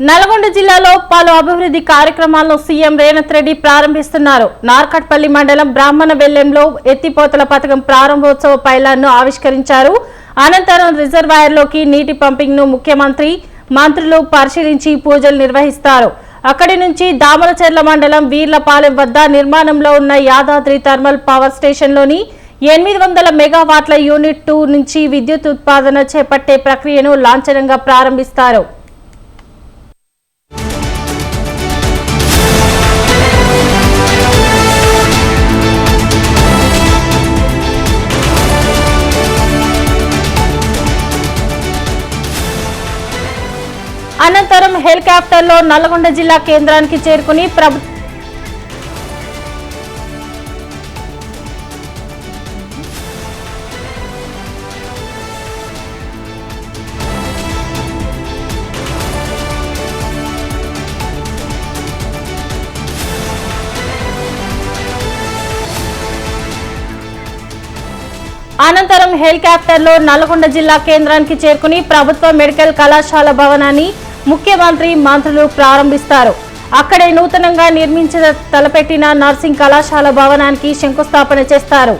నల్గొండ జిల్లాలో పలు అభివృద్ధి కార్యక్రమాలను సీఎం రేవంత్ రెడ్డి ప్రారంభిస్తున్నారు. నార్కట్పల్లి మండలం బ్రాహ్మణవెల్లంలో ఎత్తిపోతల పథకం ప్రారంభోత్సవ పైలాన్ను ఆవిష్కరించారు. అనంతరం రిజర్వాయర్లోకి నీటి పంపింగ్ ను ముఖ్యమంత్రి మంత్రులు పరిశీలించి పూజలు నిర్వహిస్తారు. అక్కడి నుంచి దామరచెర్ల మండలం వీర్లపాలెం వద్ద నిర్మాణంలో ఉన్న యాదాద్రి థర్మల్ పవర్ స్టేషన్లోని 800 మెగావాట్ల యూనిట్ 2 నుంచి విద్యుత్ ఉత్పాదన చేపట్టే ప్రక్రియను లాంఛనంగా ప్రారంభిస్తారు. అనంతరం హెలికాప్టర్లో నల్గొండ జిల్లా కేంద్రానికి చేరుకుని ప్రభుత్వ మెడికల్ కళాశాల భవనాన్ని ముఖ్యమంత్రి మంత్రులు ప్రారంభిస్తారు. అక్కడే నూతనంగా తలపెట్టిన నర్సింగ్ కళాశాల భవనానికి శంకుస్థాపన చేస్తారు.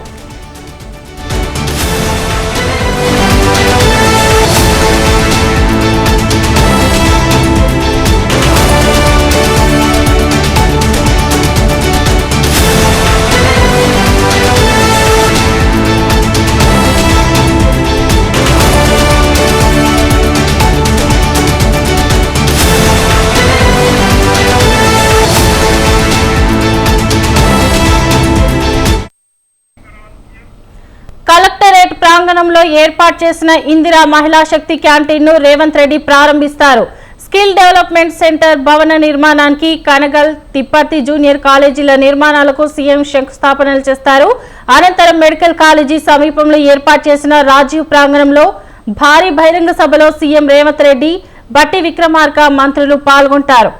కలెక్టరేట్ ప్రాంగణంలో ఏర్పాటు చేసిన ఇందిరా మహిళా శక్తి క్యాంటీన్ ను రేవంత్ రెడ్డి ప్రారంభిస్తారు. స్కిల్ డెవలప్మెంట్ సెంటర్ భవన నిర్మాణానికి, కనగల్, తిప్పర్తి జూనియర్ కాలేజీల నిర్మాణాలకు సీఎం శంకుస్థాపనలు చేస్తారు. అనంతరం మెడికల్ కాలేజీ సమీపంలో ఏర్పాటు చేసిన రాజీవ్ ప్రాంగణంలో భారీ బహిరంగ సభలో సీఎం రేవంత్ రెడ్డి, బట్టి విక్రమార్క మంత్రులు పాల్గొంటారు.